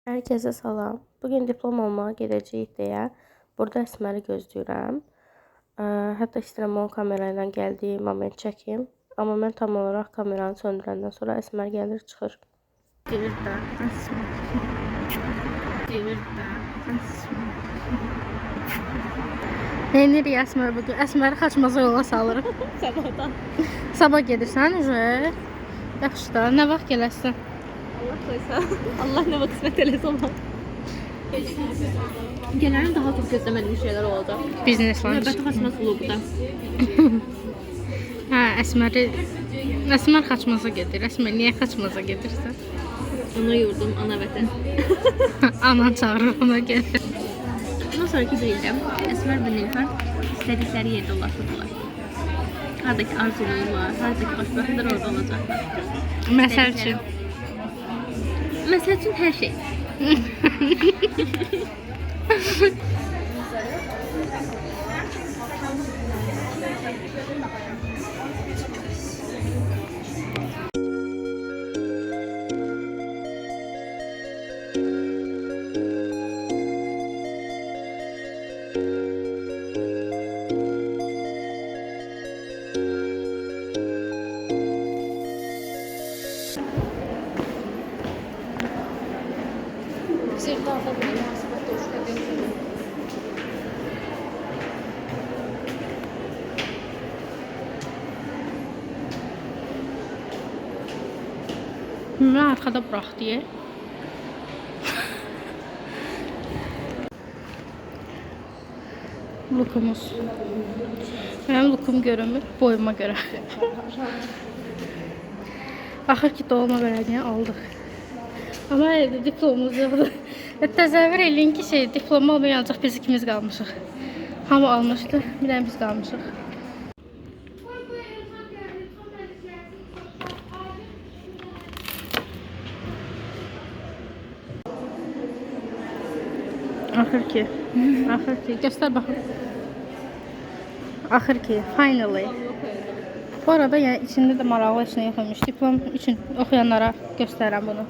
Herkese salam. Bugün diplom almağa gedəcəyik deyə burada Əsməri gözləyirəm. Hətta istəyirəm onun kamera ilə gəldiyi moment çəkim. Amma mən tam olaraq kameranı söndürəndən sonra Əsmər gəlir çıxır. Deyir də Əsmər. Deyir də Əsmər. Neyinir Əsmər bugün? Əsməri kaçmaza yola salırım. Sabahdan. Sabah gedirsən uje? Yaxşı da, nə vaxt gələsən? Allah koysa. Allah ne vakit kısmet eylesin ama. Genelde daha çok gözlemediğim şeyler oldu. Business lunch. Nöbeti kaçması vlogda. Hə, Əsmər kaçmaza gedir. Əsmər niyə kaçmaza gedirsən? Ana yurdum, ana vətən. Anan çağırır ona gelir. Bundan sonraki bölümde Esmer ve Nilüfer istedikleri yerde ulaşırdılar. Haradaki arzularlar, haradaki başbakanlar orada olacaklar. Məsəl üçün. Mesela için her şey. Mən arkada bırax deyə. Lukumuz. Mənim lukum görünmür boyuma görə. Axır ki doğma vərəqini aldıq. Amma evdə diplomumuz yoxdur. Təsəvvür eləyin ki diplom olmayan ancaq biz ikimiz qalmışıq. Hamı almışdı, bir dənə biz qalmışıq. Axır ki, göstər baxın. Axır ki, finally. Bu arada yəni içində də maraqlı işlə yoxmuş. Diplom üçün oxuyanlara göstərirəm bunu.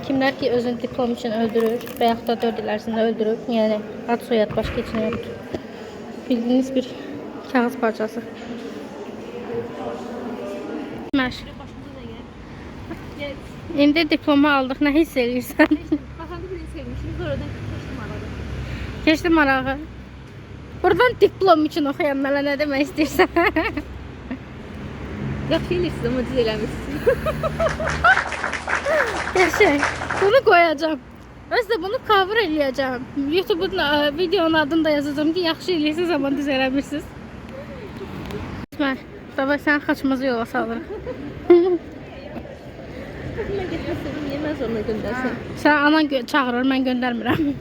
Kimlər ki özünü diplom üçün öldürür və yaxud da 4 il ərzində öldürüb, yəni ad soyad başqa heç nə yoxdur. Bildiyiniz bir kağız parçası. Məş. İndi diplomu aldıq, nə hiss edirsən? Baxanda birini sevmişim, sonradan keçdim aradı. Keçdi marağı. Buradan diplom üçün oxuyanlara nə demək istəyirsən? Yaxşı eləyirsiniz ama düz eləmişsiniz. Yaşay, bunu koyacağım. Özde bunu cover eləyəcəm. YouTube'un videonun adını da yazacağım ki, yaxşı eləyirsiniz ama düz eləmirsiniz. İsmail, baba sen kaçmazı yola salırıq. Mən getməsəm, yemez ona göndərsən. Sen anan çağırır, mən göndərmirəm.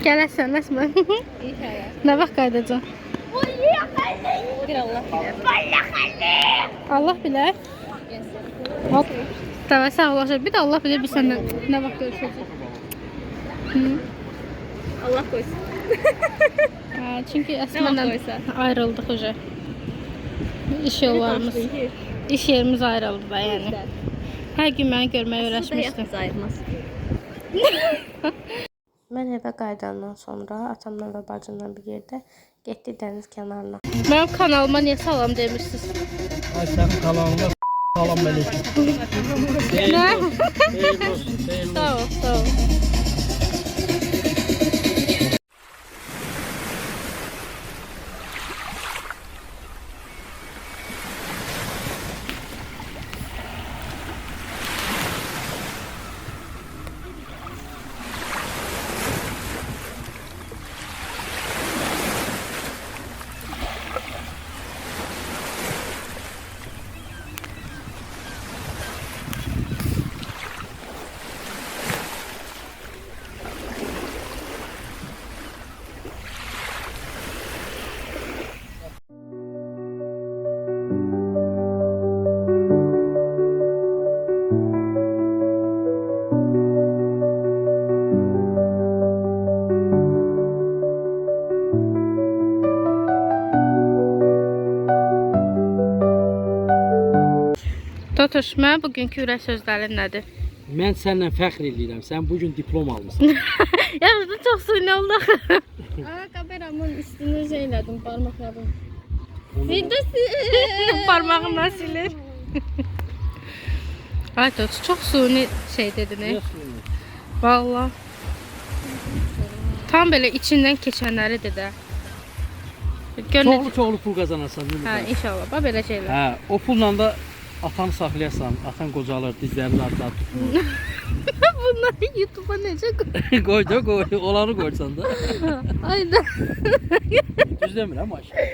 Gələsən, Əsmər. İnşallah. Nə vaxt qaydacaq? Bir Allah bilir. Allah bilər. Hop. Tamam, sağlaşır. Bir de Allah bilir biz səndən nə vaxt görüşəcəyik. Allah koysun. Çünkü Ne Əsmərlə koysa? ayrıldık уже. İş yollarımız. İş yerimiz ayrıldı da yani. Her gün məni görməyə öyrəşmişdim. Ayırmaz. Mən evə qayıdandan sonra atamla və bacımla bir yerdə getdik dəniz kənarına. Mənim kanalıma niyə salam demirsiniz? Ay senin kanalına salam meleküm. Nə? Hayırlı olsun. Sağ ol, sağ ol. Totuş, mən bugünkü ürək sözlərin nədir? Mən səninlə fəxr edirəm. Sən bu gün diplom almısan. Yaxşı, çox suyun oldu. Aa, kameramın üstünü şeyledim, parmakladım. Parmağımla silir. Aytoç, çox suyunu şey dedin. Niyə suyunu? Vallahi. Tam belə içindən keçənləri də. Çoxlu pul qazanarsan. Hə, inşallah. Bax belə şeylər. Hə, o pulla da atanı saxlayasan, atan qocalır, dizləri arda tutulur. Bunları YouTube'a necə qoy? Qoy, olanı qoysan da. Ayda. Düz demirəm aşağı.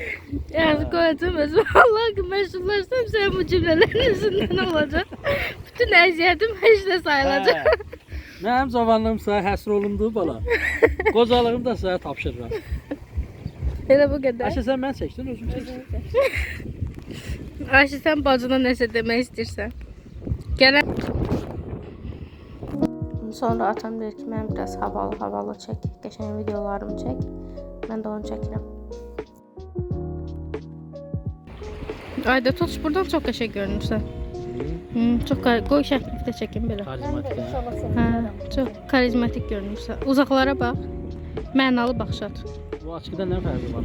Yəni qoyacağım özüm. Vallahi ki, məşğullarsam sən bu cümlələrin yüzündən olacaq. Bütün əziyyətim heç də sayılacaq. Mənim cavanlığım sənə həsr olundu bala. Qocalığım da sənə tapşırıram. Elə bu qədər. Ayşə sən mən çəkdin, özüm çəkdim. Ayşə, sən bacına nəsə demək istəyirsən. Gələn. Sonra atam deyir ki, mən biraz havalı çək, qəşəng videolarımı çək. Mən də onu çəkirəm. Ayda Toç, buradan çox qəşəng görünürsən. Çox qoy şəkildə çəkim belə. Karizmatik. Hə, çox karizmatik görünürsən. Uzaqlara bax. Mənalı baxış at. Bu açıqda nə fərqi var?